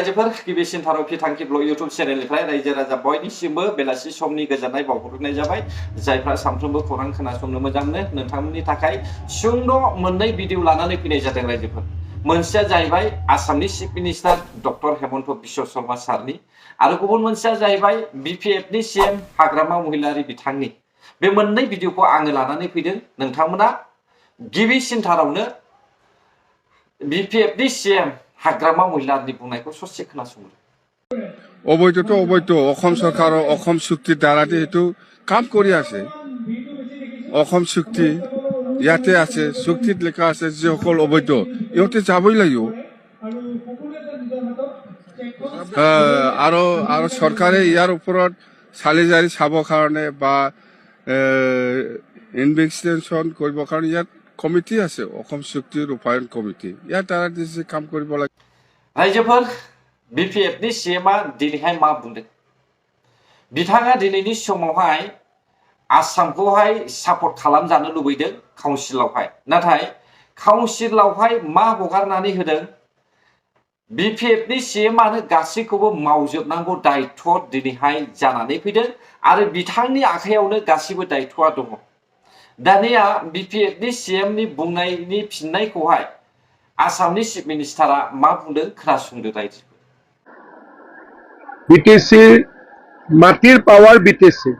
रायजोफोर गिबिसिन Bharat फिथांखि blog YouTube चेनेलनिफ्राय रायजो राजा बयनिसिमबो बेलासि समनि गोजोननाय बावहरनाय जाबाय। जायफ्रा सानफ्रोमबो खौरां खोनासंनो मोजां मोनो नोंथांमोननि थाखाय सुंद' मोननै भिडिअ लानानै फैनाय जादों रायजोफोर। मोनसेया जाहैबाय आसामनि chief minister doctor Hemant Biswa Sharma सारनि आरो गुबुन मोनसेया जाहैबाय बिपिएफनि सीएम हाग्रामा महिलारि बिथांनि। बे मोननै भिडिअखौ आङो लानानै फैदों। नोंथांमोना गिबिसिनथारावनो बिपिएफनि सीएम हाग्रामा महिलारि बुंनायखौ ससे खोनासंदो। অবৈধ অবৈধ অসম চৰকাৰৰ অসম চুক্তিৰ দ্বাৰাতে সেইটো কাম কৰি আছে। অসম চুক্তি ইয়াতে আছে, চুক্তিত লেখা আছে যিসকল অবৈধ ইহঁতে যাবই লাগিব। আৰু চৰকাৰে ইয়াৰ ওপৰত চালি জাৰি চাবৰ কাৰণে বা ইনভেষ্টিগেশ্যন কৰিবৰ কাৰণে ইয়াত কমিটি আছে, অসম চুক্তি ৰূপায়ণ কমিটি। ইয়াৰ দ্বাৰা কাম কৰিব লাগে। रायजोफोर बिपिएफनि सीएमआ दिनैहाय मा बुंदों? बिथाङा दिनैनि समावहाय आसामखौहाय सापर्ट खालामजानो लुबैदों काउन्सिलावहाय। नाथाय काउन्सिलावहाय मा हगारनानै होदों? बिपिएफनि सीएमआनो गासैखौबो मावजोबनांगौ दायित्व दिनैहाय जानानै फैदों आरो बिथांनि आखायावनो गासैबो दायित्वआ दङ। दानिया बिपिएफनि सीएमनि बुंनायनि फिननायखौहाय आसामनि चिफ मिनिस्टारा मा बुंदों खोनासंदो रायजो। বিটিচিৰ মাটিৰ পাৱাৰ বিটিচি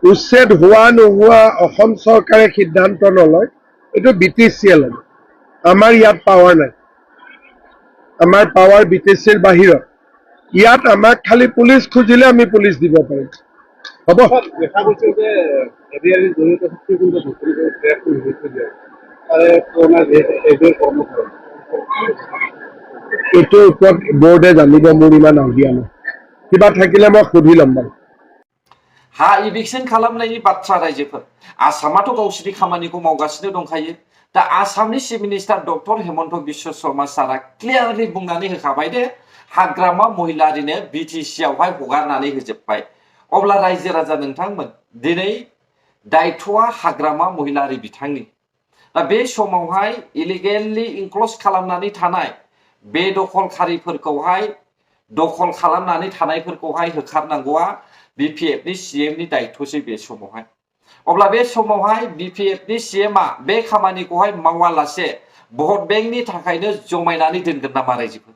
উচ্ছেদ হোৱা নোহোৱা অসম চৰকাৰে সিদ্ধান্ত নলয়, এইটো বিটিচিয়ে লয়। আমাৰ ইয়াত পাৱাৰ নাই, আমাৰ পাৱাৰ বিটিচিৰ বাহিৰত। ইয়াত আমাক খালি পুলিচ খুজিলে আমি পুলিচ দিব পাৰিম। হ'ব। দেখা গৈছে যে এডিআৰিৰ জৰিয়তে এইটোৰ ওপৰত বৰ্ডে জানিব, মোৰ ইমান আইডিয়া নাই। কিবা থাকিলে মই সুধি ল'ম বাৰু। हा इभिक्सन खालामनायनि बाथ्रा रायजोफोर, आसामाथ' गावसोरनि खामानिखौ मावगासिनो दंखायो। दा आसामनि chief minister doctor Hemant Biswa Sharma सारा क्लियारलि बुंनानै होखाबाय दे हाग्रामा महिलारिनो बिटिसिआवहाय हगारनानै होजोबबाय। अब्ला रायजो राजा नोंथांमोन, दिनै दायित्वआ हाग्रामा महिलारि बिथांनि। दा बे समावहाय इलिगेलि इनक्ल'ज खालामनानै थानाय बे दखलखारिफोरखौहाय दखल खालामनानै थानायफोरखौहाय होखारनांगौआ बिपिएफनि सीएमनि दायित्वसै बे समावहाय। अब्ला बे समावहाय बिपिएफनि सीएमआ बे खामानिखौहाय मावालासे भट बेंकनि थाखायनो जमायनानै दोनगोन नामा रायजोफोर?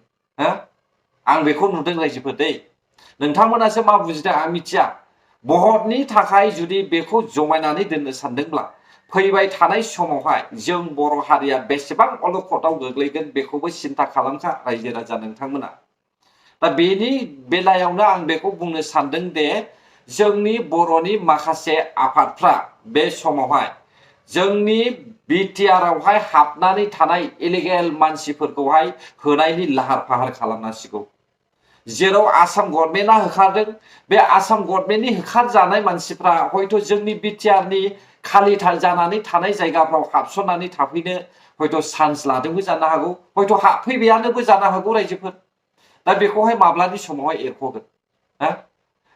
आं बेखौ नुदों रायजोफोर दै। नोंथांमोनासो मा बुजिदों आं मिथिया। भटनि थाखाय जुदि बेखौ जमायनानै दोननो सानदोंब्ला फैबाय थानाय समावहाय जों बर' हारिया बेसेबां अलखदाव गोग्लैगोन बेखौबो सिन्था खालामखा रायजो राजा नोंथांमोना। दा बेनि बेलायावनो आं बेखौ बुंनो सानदों दे जोंनि बर'नि माखासे आफादफ्रा बे समावहाय जोंनि बिटिआरआवहाय हाबनानै थानाय इलिगेल मानसिफोरखौहाय होनायनि लाहार फाहार खालामनांसिगौ। जेराव आसाम गभर्नमेन्टआ होखारदों, बे आसाम गभर्नमेन्टनि होखारजानाय मानसिफ्रा हयथ' जोंनि बिटिआरनि खालि जानानै थानाय जायगाफ्राव हाबसननानै थाफैनो हयथ' चान्स लादोंबो जानो हागौ, हयथ' हाबफैबायानोबो जानो हागौ रायजोफोर। दा बेखौहाय माब्लानि समावहाय एरख'गोन?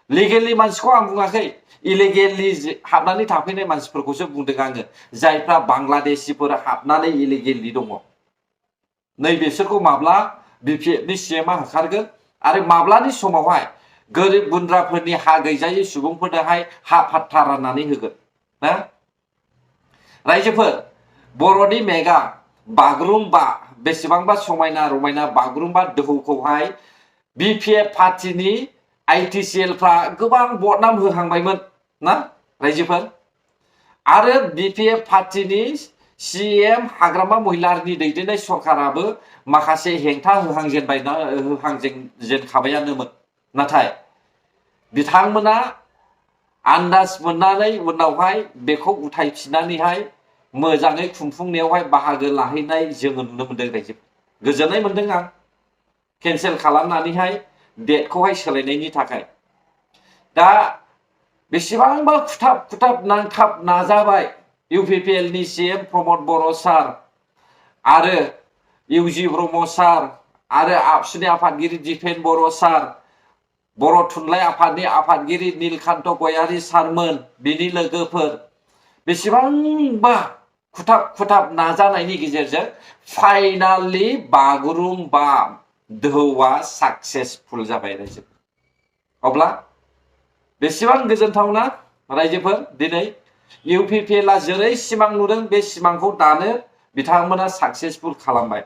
लिगेलनि मानसिखौ आं बुङाखै, इलिगेलनि हाबनानै थाफैनाय मानसिफोरखौसो बुंदों आङो। जायफ्रा बांलादेशिफोर हाबनानै इलिगेलनि दङ, नैबेसोरखौ माब्ला बिपिएफनि सीएमआ होखारगोन आरो माब्लानि समावहाय गोरिब गुन्द्राफोरनि हा गैजायै सुबुंफोरनोहाय हा फाट्टा राननानै होगोन? रायजोफोर, बर'नि मेगा बागुरुम्बा, बेसेबांबा समायना रमायना बागुरुम्बा दोहौखौहाय बिपिएफ पार्टिनि आइटिसिएलफ्रा गोबां बदनाम होहांबायमोन ना रायजोफोर। आरो बिपिएफ पार्टिनि सीएम हाग्रामा महिलारिनि दैदेननाय सरकाराबो माखासे हेंथा होहांजेनखाबायानोमोन। नाथाय बिथांमोना आन्दाज मोननानै उनावहाय बेखौ उथायफिननानैहाय मोजाङै खुंफुंनायावहाय बाहागो लाहैनाय जोङो नुनो मोनदों रायजो। गोजोननाय मोनदों आं केन्सेल खालामनानैहाय डेटखौहाय सोलायनायनि थाखाय। दा बेसेबांबा खुथाब नांथाब नाजाबाय इउपिपिएलनि सीएम प्रमद बर' सार आरो इउजि ब्रह्म सार आरो आबसुनि आफादगिरि दिपेन बर' सार, बर' थुनलाइ आफादनि आफादगिरि नीलकान्त गयारी सारमोन, बिनि लोगोफोर बेसेबांबा खुथाब नाजानायनि गेजेरजों फाइनालि बागुरुम्बा दोहौआ साक्सेसफुल जाबाय रायजोफोर अब्ला बेसेबां गोजोनथावना रायजोफोर दिनै UPPL आ जेरै सिमां नुदों बे सिमांखौ दानो बिथांमोना साक्सेसफुल खालामबाय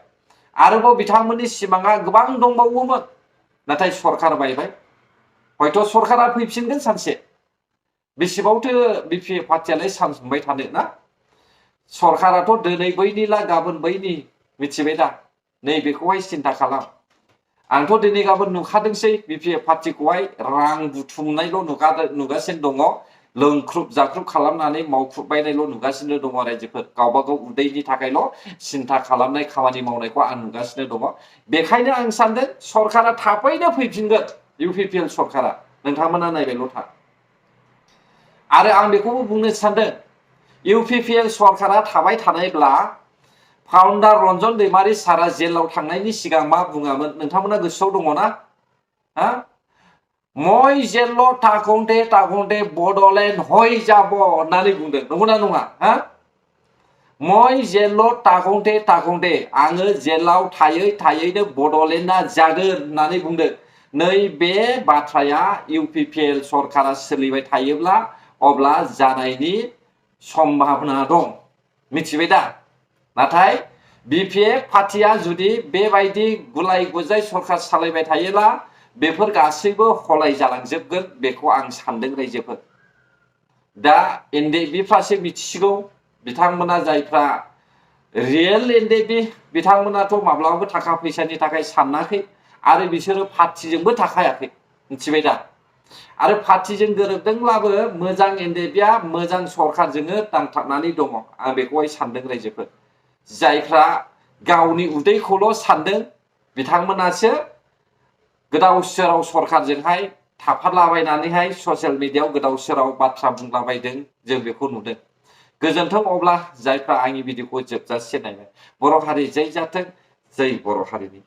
आरोबाव बिथांमोननि सिमाङा गोबां दंबावोमोन नाथाय सरखार बायबाय हयथ' सरखारा फैफिनगोन सानसे बेसेबावथो BPF पार्टियालाय सान्स मोनबाय थानो ना सरखाराथ' दिनै बैनि ला गाबोन बैनि मिथिबाय दा नैबेखौहाय सिन्था खालाम आंथ' दिनै गाबोन नुखादोंसै BPF पार्टिखौहाय रां बुथुमनायल' नुगासिनो दङ लोंख्रुब जाख्रुब खालामनानै मावख्रुबबायनायल' नुगासिनो दङ रायजोफोर गावबा गाव उदैनि थाखायल' सिन्था खालामनाय खामानि मावनायखौ आं नुगासिनो दङ बेखायनो आं सानदों सरखारा थाबैनो फैफिनगोन UPPL सरखारा नोंथांमोना नायबायल' था आरो आं बेखौबो बुंनो सानदों UPPL सरखारा थाबाय थानायब्ला फाउन्डार रन्जन दैमारि सारा जेलाव थांनायनि सिगां मा बुङामोन नोंथांमोना गोसोआव दङना हा মই जेल' थागोंदे बड'लेण्ड हय যাব होननानै बुंदों नंगौना नङा हा মই जेल' थागोंदे आङो जेलाव थायै थायैनो बड'लेण्डआ जागोन होननानै बुंदों नैबे बाथ्राया UPPL सरखारा सोलिबाय थायोब्ला अब्ला जानायनि सम्भाबना दं मिथिबाय दा नाथाय BPF पार्टिया जुदि बेबायदि गुलाय गुजाय सरखार सालायबाय थायोब्ला बेफोर गासैबो हलाय जालांजोबगोन बेखौ आं सानदों रायजोफोर दा NDBफ्रासो मिथिसिगौ बिथांमोना जायफ्रा रियेल NDB बिथांमोनाथ' माब्लाबाबो थाखा फैसानि थाखाय सानाखै आरो बिसोरो पार्टिजोंबो थाखायाखै मिथिबाय दा आरो पार्टिजों गोरोबदोंब्लाबो मोजां NDBआ मोजां सरखारजोंनो नांथाबनानै दङ आं बेखौहाय सानदों रायजोफोर जायफ्रा गावनि उदैखौल' सानदों बिथांमोनासो गोदाव सोराव सरखारजोंहाय थाफालाबायनानैहाय ससियेल मिडियायाव गोदाव सोराव बाथ्रा बुंलाबायदों जों बेखौ नुदों गोजोन्थों अब्ला जायफ्रा आंनि भिडिअखौ जोबजासे नायबाय बर' हारि जै जाथों जै बर' हारिनि